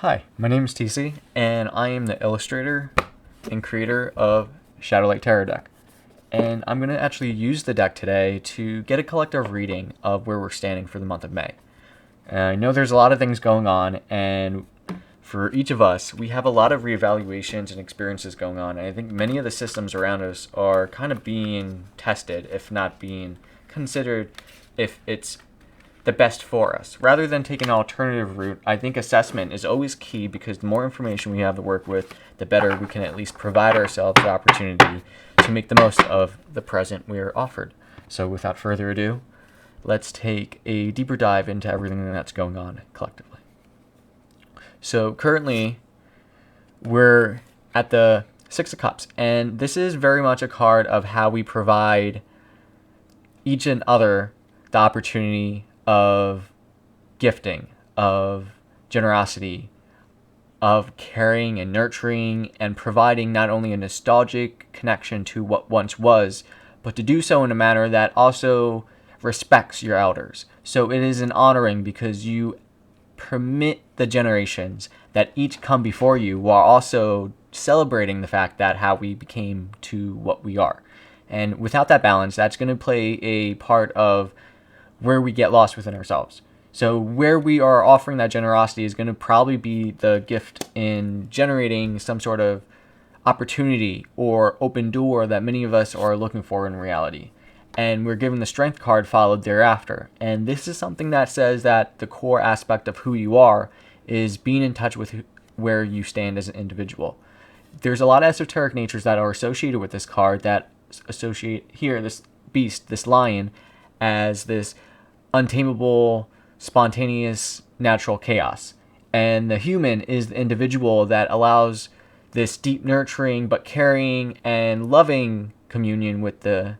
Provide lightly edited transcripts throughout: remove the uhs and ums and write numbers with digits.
Hi, my name is TC, and I am the illustrator and creator of Shadowlight Tarot deck. And I'm going to actually use the deck today to get a collective reading of where we're standing for the month of May. And I know there's a lot of things going on, and for each of us, we have a lot of reevaluations and experiences going on. And I think many of the systems around us are kind of being tested, if not being considered, if it's the best for us. Rather than taking an alternative route, I think assessment is always key because the more information we have to work with, the better we can at least provide ourselves the opportunity to make the most of the present we are offered. So without further ado, let's take a deeper dive into everything that's going on collectively. So currently, we're at the Six of Cups, and this is very much a card of how we provide each and other the opportunity of gifting, of generosity, of caring and nurturing and providing not only a nostalgic connection to what once was, but to do so in a manner that also respects your elders. So it is an honoring because you permit the generations that each come before you while also celebrating the fact that how we became to what we are. And without that balance, that's going to play a part of where we get lost within ourselves. So where we are offering that generosity is going to probably be the gift in generating some sort of opportunity or open door that many of us are looking for in reality. And we're given the strength card followed thereafter. And this is something that says that the core aspect of who you are is being in touch with where you stand as an individual. There's a lot of esoteric natures that are associated with this card that associate here this beast, this lion, as this untamable, spontaneous, natural chaos. And the human is the individual that allows this deep nurturing but caring and loving communion with the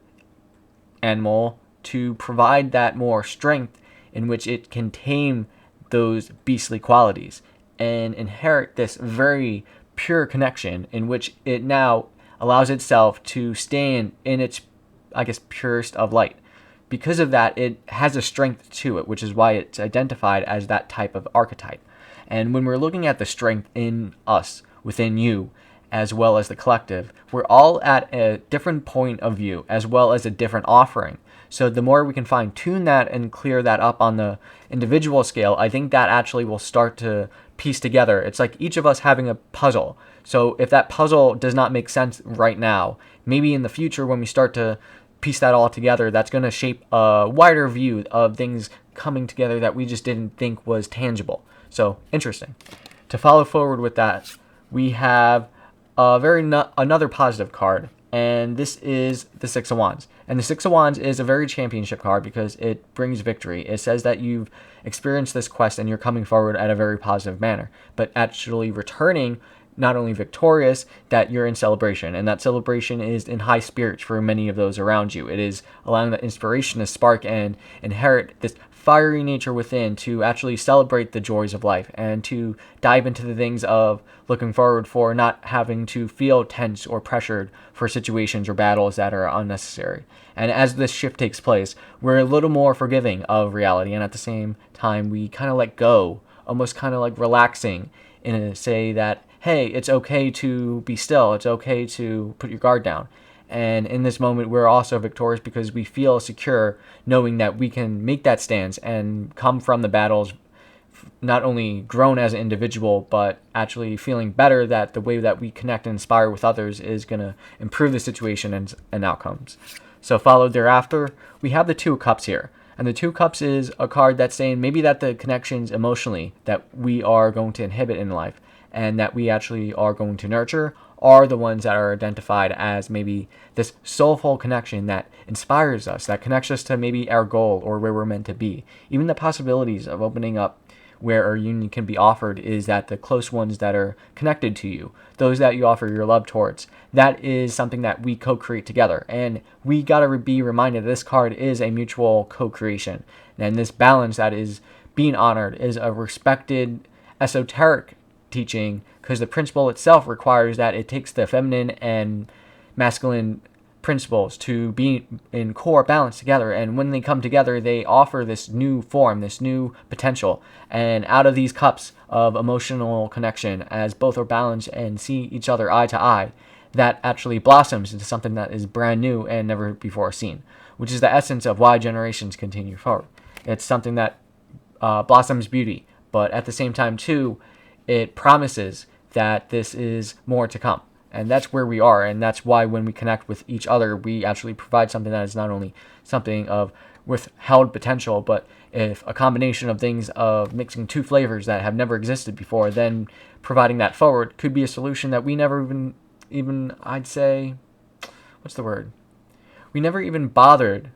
animal to provide that more strength in which it can tame those beastly qualities and inherit this very pure connection in which it now allows itself to stand in its, purest of light. Because of that, it has a strength to it, which is why it's identified as that type of archetype. And when we're looking at the strength in us, within you, as well as the collective, we're all at a different point of view, as well as a different offering. So the more we can fine tune that and clear that up on the individual scale, I think that actually will start to piece together. It's like each of us having a puzzle. So if that puzzle does not make sense right now, maybe in the future when we start to piece that all together, that's going to shape a wider view of things coming together that we just didn't think was tangible. So interesting. To follow forward with that, we have another positive card, and this is the Six of Wands. And the Six of Wands is a very championship card because it brings victory. It says that you've experienced this quest and you're coming forward at a very positive manner, but actually returning not only victorious, that you're in celebration. And that celebration is in high spirits for many of those around you. It is allowing the inspiration to spark and inherit this fiery nature within to actually celebrate the joys of life and to dive into the things of looking forward for not having to feel tense or pressured for situations or battles that are unnecessary. And as this shift takes place, we're a little more forgiving of reality, and at the same time, we kind of let go, almost kind of like relaxing in a say that, hey, it's okay to be still. It's okay to put your guard down. And in this moment, we're also victorious because we feel secure knowing that we can make that stance and come from the battles not only grown as an individual, but actually feeling better that the way that we connect and inspire with others is going to improve the situation and outcomes. So followed thereafter, we have the Two of Cups here. And the Two of Cups is a card that's saying maybe that the connections emotionally that we are going to inhibit in life and that we actually are going to nurture are the ones that are identified as maybe this soulful connection that inspires us, that connects us to maybe our goal or where we're meant to be. Even the possibilities of opening up where a union can be offered is that the close ones that are connected to you, those that you offer your love towards, that is something that we co-create together. And we got to be reminded this card is a mutual co-creation. And this balance that is being honored is a respected esoteric teaching because the principle itself requires that it takes the feminine and masculine principles to be in core balance together. And when they come together, they offer this new form, this new potential. And out of these cups of emotional connection, as both are balanced and see each other eye to eye, that actually blossoms into something that is brand new and never before seen, which is the essence of why generations continue forward. It's something that blossoms beauty, but at the same time, too, it promises that this is more to come. And that's where we are, and that's why when we connect with each other, we actually provide something that is not only something of withheld potential, but if a combination of things of mixing two flavors that have never existed before, then providing that forward could be a solution that we never even I'd say, what's the word? We never even bothered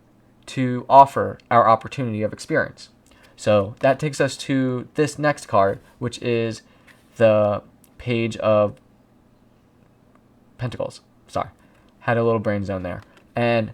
to offer our opportunity of experience. So that takes us to this next card, which is the Page of Pentacles. Sorry, had a little brain zone there. And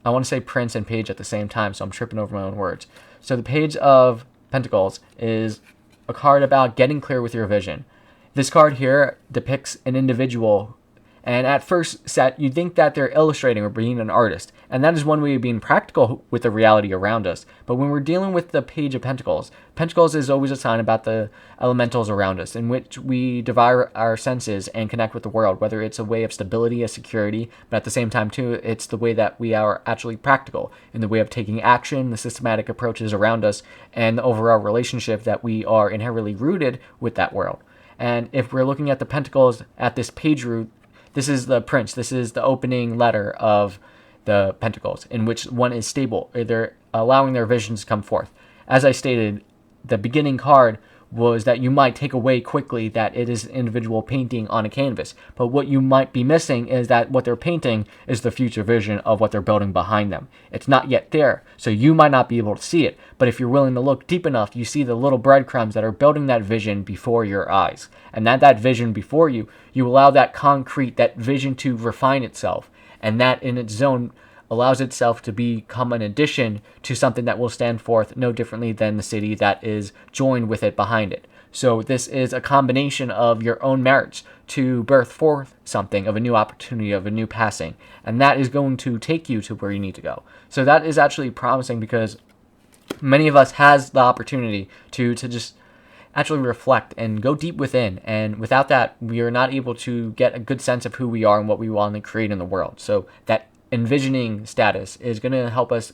I want to say Prince and Page at the same time, so I'm tripping over my own words. So the Page of Pentacles is a card about getting clear with your vision. This card here depicts an individual, and at first set, you'd think that they're illustrating or being an artist, and that is one way of being practical with the reality around us. But when we're dealing with the Page of Pentacles, Pentacles is always a sign about the elementals around us, in which we divide our senses and connect with the world, whether it's a way of stability, a security, but at the same time, too, it's the way that we are actually practical, in the way of taking action, the systematic approaches around us, and the overall relationship that we are inherently rooted with that world. And if we're looking at the Pentacles at this page root, this is the Prince. This is the opening letter of the Pentacles, in which one is stable. They're allowing their visions to come forth. As I stated, the beginning card was that you might take away quickly that it is an individual painting on a canvas. But what you might be missing is that what they're painting is the future vision of what they're building behind them. It's not yet there, so you might not be able to see it. But if you're willing to look deep enough, you see the little breadcrumbs that are building that vision before your eyes. And that vision before you, you allow that concrete, that vision to refine itself. And that in its zone allows itself to become an addition to something that will stand forth no differently than the city that is joined with it behind it. So this is a combination of your own merits to birth forth something of a new opportunity, of a new passing, and that is going to take you to where you need to go. So that is actually promising, because many of us has the opportunity to just actually reflect and go deep within, and without that, we are not able to get a good sense of who we are and what we want to create in the world. So that envisioning status is going to help us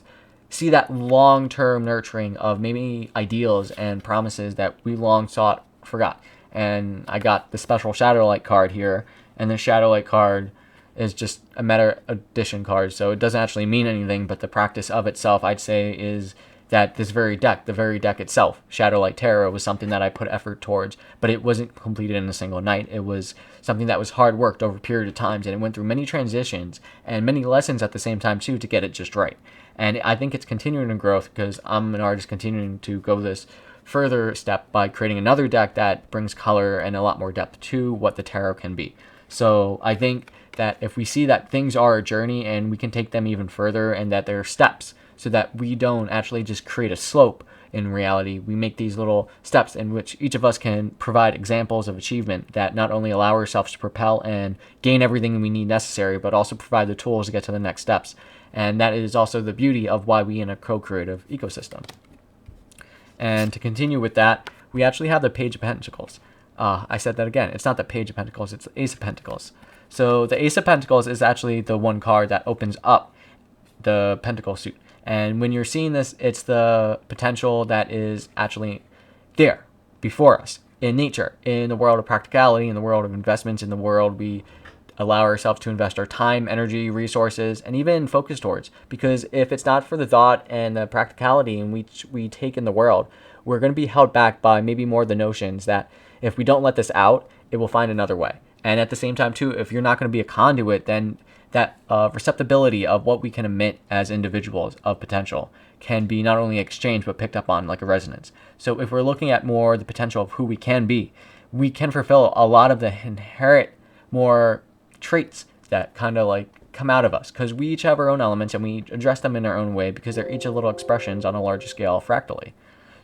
see that long-term nurturing of maybe ideals and promises that we long sought forgot. And I got the special Shadowlight card here, and the Shadowlight card is just a meta edition card, so it doesn't actually mean anything, but the practice of itself, I'd say, is that this very deck, the very deck itself, Shadowlight Tarot, was something that I put effort towards, but it wasn't completed in a single night. It was something that was hard worked over a period of times, and it went through many transitions and many lessons at the same time, too, to get it just right. And I think it's continuing in growth, because I'm an artist continuing to go this further step by creating another deck that brings color and a lot more depth to what the tarot can be. So I think that if we see that things are a journey and we can take them even further, and that there are steps, so that we don't actually just create a slope in reality, we make these little steps in which each of us can provide examples of achievement that not only allow ourselves to propel and gain everything we need necessary, but also provide the tools to get to the next steps. And that is also the beauty of why we in a co-creative ecosystem. And to continue with that, we actually have the Page of Pentacles. I said that again. It's not the Page of Pentacles, it's the Ace of Pentacles. So the Ace of Pentacles is actually the one card that opens up the Pentacle suit. And when you're seeing this, it's the potential that is actually there before us in nature, in the world of practicality, in the world of investments, in the world we allow ourselves to invest our time, energy, resources, and even focus towards. Because if it's not for the thought and the practicality in which we take in the world, we're going to be held back by maybe more the notions that if we don't let this out, it will find another way. And at the same time, too, if you're not going to be a conduit, then that receptibility of what we can emit as individuals of potential can be not only exchanged but picked up on like a resonance. So if we're looking at more the potential of who we can fulfill a lot of the inherent more traits that kind of like come out of us, because we each have our own elements and we address them in our own way because they're each a little expressions on a larger scale fractally.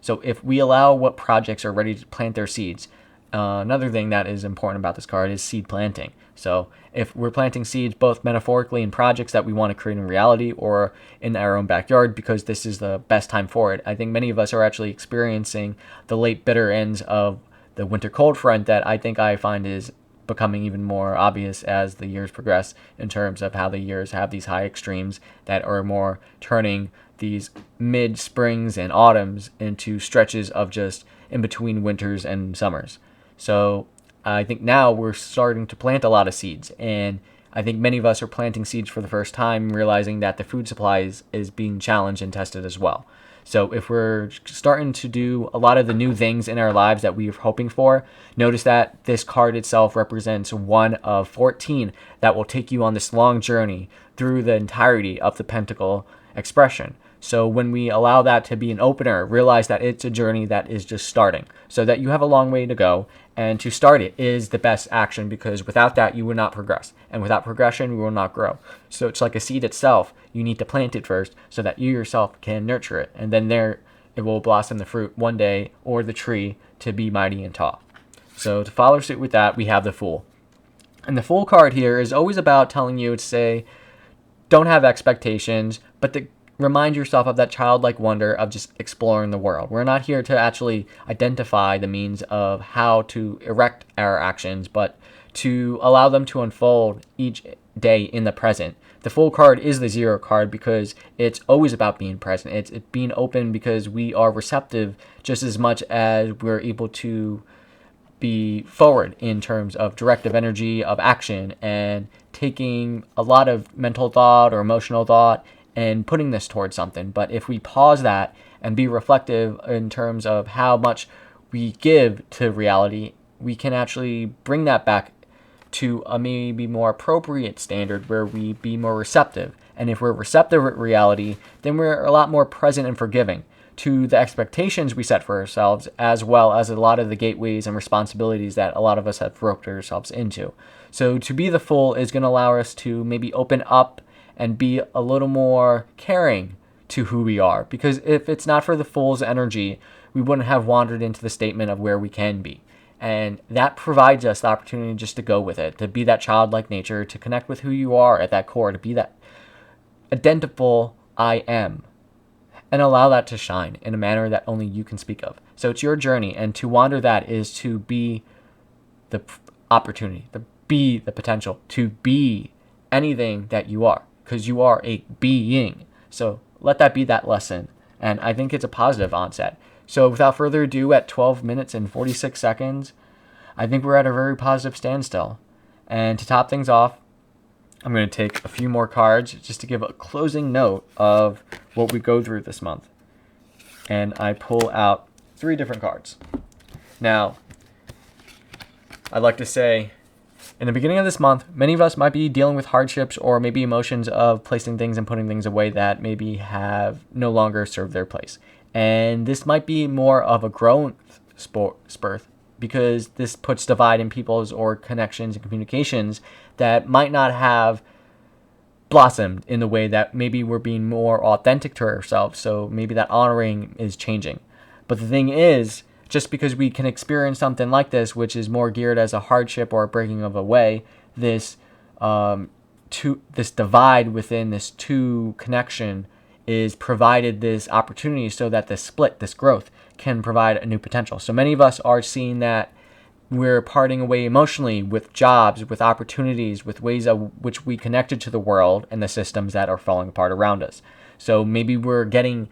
So if we allow what projects are ready to plant their seeds another thing that is important about this card is seed planting. So if we're planting seeds both metaphorically in projects that we want to create in reality or in our own backyard, because this is the best time for it. I think many of us are actually experiencing the late bitter ends of the winter cold front that I find is becoming even more obvious as the years progress, in terms of how the years have these high extremes that are more turning these mid springs and autumns into stretches of just in between winters and summers. So I think now we're starting to plant a lot of seeds, and I think many of us are planting seeds for the first time, realizing that the food supply is being challenged and tested as well. So if we're starting to do a lot of the new things in our lives that we are hoping for, notice that this card itself represents one of 14 that will take you on this long journey through the entirety of the pentacle expression. So when we allow that to be an opener, realize that it's a journey that is just starting, so that you have a long way to go. And to start it is the best action, because without that, you will not progress. And without progression, we will not grow. So it's like a seed itself. You need to plant it first so that you yourself can nurture it. And then there it will blossom the fruit one day, or the tree to be mighty and tall. So to follow suit with that, we have the Fool. And the Fool card here is always about telling you to say, don't have expectations, but to remind yourself of that childlike wonder of just exploring the world. We're not here to actually identify the means of how to erect our actions, but to allow them to unfold each day in the present. The Fool card is the 0 card because it's always about being present. It's being open because we are receptive just as much as we're able to be forward in terms of directive energy of action, and taking a lot of mental thought or emotional thought and putting this towards something. But if we pause that and be reflective in terms of how much we give to reality, we can actually bring that back to a maybe more appropriate standard where we be more receptive. And if we're receptive at reality, then we're a lot more present and forgiving to the expectations we set for ourselves, as well as a lot of the gateways and responsibilities that a lot of us have roped ourselves into. So to be the Fool is going to allow us to maybe open up and be a little more caring to who we are. Because if it's not for the Fool's energy, we wouldn't have wandered into the statement of where we can be. And that provides us the opportunity just to go with it, to be that childlike nature, to connect with who you are at that core, to be that identifiable I am, and allow that to shine in a manner that only you can speak of. So it's your journey, and to wander that is to be the opportunity, to be the potential, to be anything that you are, because you are a being. So let that be that lesson, and I think it's a positive onset. So without further ado, at 12 minutes and 46 seconds, I think we're at a very positive standstill. And to top things off, I'm going to take a few more cards just to give a closing note of what we go through this month. And I pull out 3 different cards. Now, I'd like to say, in the beginning of this month, many of us might be dealing with hardships or maybe emotions of placing things and putting things away that maybe have no longer served their place. And this might be more of a growth spurt, because this puts divide in people's or connections and communications that might not have blossomed in the way that maybe we're being more authentic to ourselves. So maybe that honoring is changing. But the thing is, just because we can experience something like this, which is more geared as a hardship or a breaking of a way, this divide within this 2 connection is provided this opportunity so that this split, this growth, can provide a new potential. So many of us are seeing that we're parting away emotionally with jobs, with opportunities, with ways of which we connected to the world and the systems that are falling apart around us. So maybe we're getting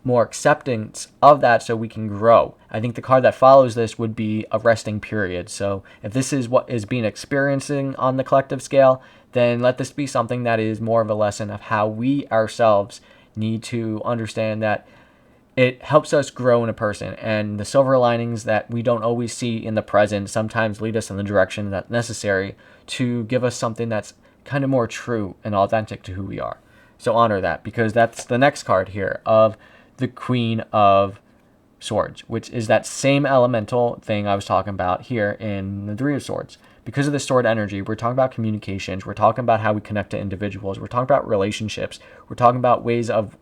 more acceptance of that so we can grow. I think the card that follows this would be a resting period. So if this is what is being experiencing on the collective scale, then let this be something that is more of a lesson of how we ourselves need to understand that it helps us grow in a person, and the silver linings that we don't always see in the present sometimes lead us in the direction that's necessary to give us something that's kind of more true and authentic to who we are. So honor that, because that's the next card here of the Queen of Swords, which is that same elemental thing I was talking about here in the 3 of Swords. Because of the sword energy, we're talking about communications, we're talking about how we connect to individuals, we're talking about relationships, we're talking about ways of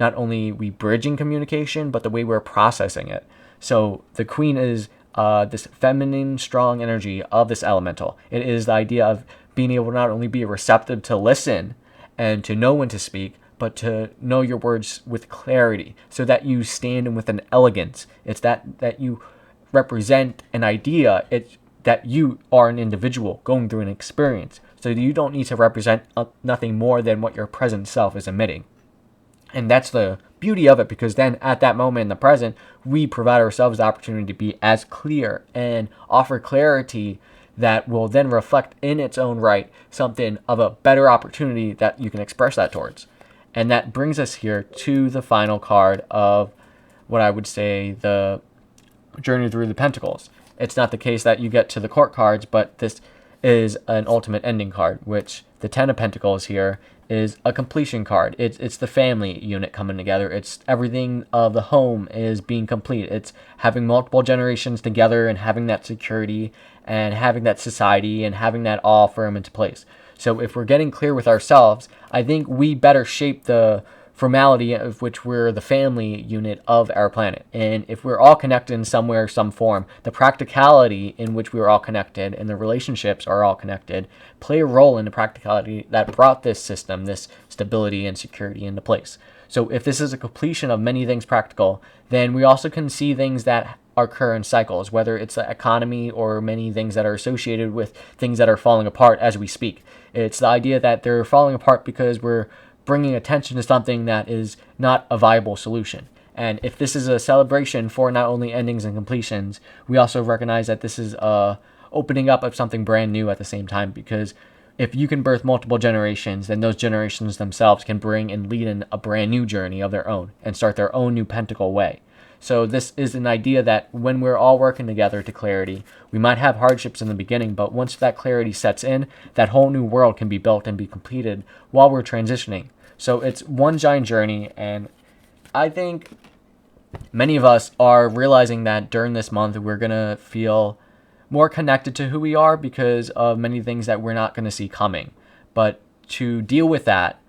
not only we bridging communication, but the way we're processing it. So the Queen is this feminine, strong energy of this elemental. It is the idea of being able to not only be receptive to listen and to know when to speak, but to know your words with clarity so that you stand in with an elegance. It's that you represent an idea. It's that you are an individual going through an experience. So you don't need to represent nothing more than what your present self is emitting. And that's the beauty of it, because then at that moment in the present, we provide ourselves the opportunity to be as clear and offer clarity that will then reflect in its own right something of a better opportunity that you can express that towards. And that brings us here to the final card of what I would say the Journey Through the Pentacles. It's not the case that you get to the court cards, but this is an ultimate ending card, which the Ten of Pentacles here is a completion card. It's the family unit coming together. It's everything of the home is being complete. It's having multiple generations together and having that security and having that society and having that all firm into place. So if we're getting clear with ourselves, I think we better shape the formality of which we're the family unit of our planet. And if we're all connected in some way or some form, the practicality in which we are all connected and the relationships are all connected play a role in the practicality that brought this system, this stability and security into place. So if this is a completion of many things practical, then we also can see things that occur in cycles, whether it's the economy or many things that are associated with things that are falling apart as we speak. It's the idea that they're falling apart because we're bringing attention to something that is not a viable solution. And if this is a celebration for not only endings and completions, we also recognize that this is a opening up of something brand new at the same time, because if you can birth multiple generations, then those generations themselves can bring and lead in a brand new journey of their own and start their own new pentacle way. So this is an idea that when we're all working together to clarity, we might have hardships in the beginning, but once that clarity sets in, that whole new world can be built and be completed while we're transitioning. So it's one giant journey, and I think many of us are realizing that during this month we're going to feel more connected to who we are because of many things that we're not going to see coming. But to deal with that,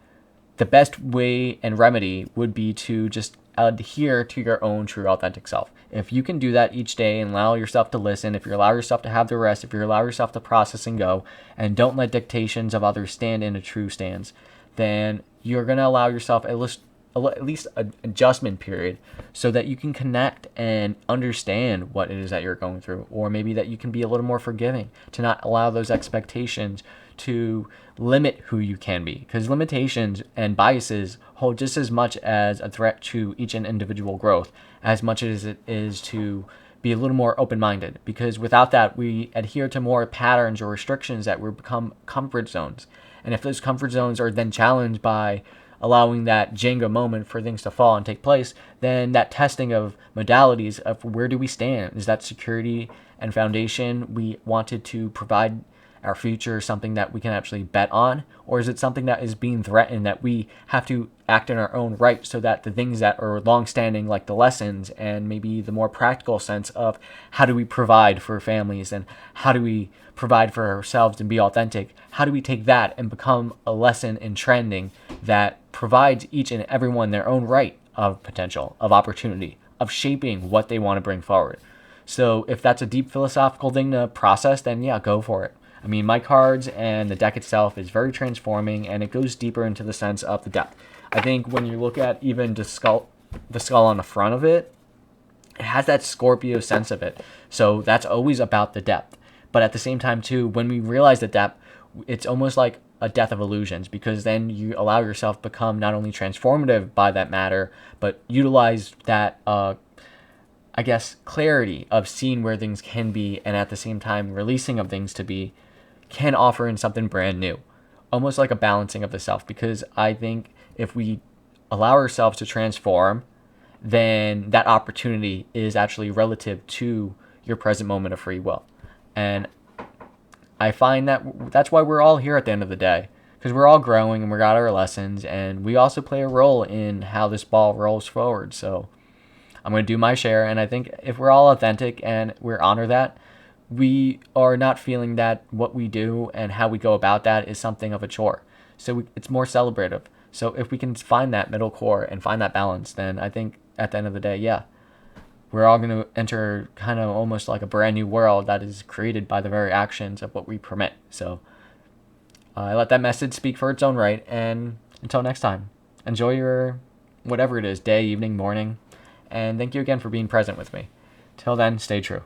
the best way and remedy would be to just adhere to your own true authentic self. If you can do that each day and allow yourself to listen, if you allow yourself to have the rest, if you allow yourself to process and go, and don't let dictations of others stand in a true stance, then you're going to allow yourself at least an adjustment period so that you can connect and understand what it is that you're going through, or maybe that you can be a little more forgiving, to not allow those expectations to limit who you can be, because limitations and biases hold just as much as a threat to each and individual growth as much as it is to be a little more open-minded, because without that we adhere to more patterns or restrictions that will become comfort zones. And if those comfort zones are then challenged by allowing that Jenga moment for things to fall and take place, then that testing of modalities of where do we stand? Is that security and foundation we wanted to provide our future something that we can actually bet on? Or is it something that is being threatened that we have to act in our own right so that the things that are long-standing, like the lessons and maybe the more practical sense of how do we provide for families and how do we provide for ourselves and be authentic, how do we take that and become a lesson in trending that provides each and everyone their own right of potential, of opportunity, of shaping what they want to bring forward? So if that's a deep philosophical thing to process, then yeah, go for it. I mean, my cards and the deck itself is very transforming, and it goes deeper into the sense of the depth. I think when you look at even the skull on the front of it, it has that Scorpio sense of it. So that's always about the depth. But at the same time, too, when we realize the depth, it's almost like a death of illusions, because then you allow yourself to become not only transformative by that matter, but utilize that I guess, clarity of seeing where things can be, and at the same time releasing of things to be, can offer in something brand new. Almost like a balancing of the self, because I think if we allow ourselves to transform, then that opportunity is actually relative to your present moment of free will. And I find that that's why we're all here at the end of the day, because we're all growing and we got our lessons, and we also play a role in how this ball rolls forward. So I'm going to do my share, and I think if we're all authentic and we honor that, we are not feeling that what we do and how we go about that is something of a chore. So it's more celebrative. So if we can find that middle core and find that balance, then I think at the end of the day, yeah, we're all going to enter kind of almost like a brand new world that is created by the very actions of what we permit. So I let that message speak for its own right. And until next time, enjoy your whatever it is, day, evening, morning. And thank you again for being present with me. Till then, stay true.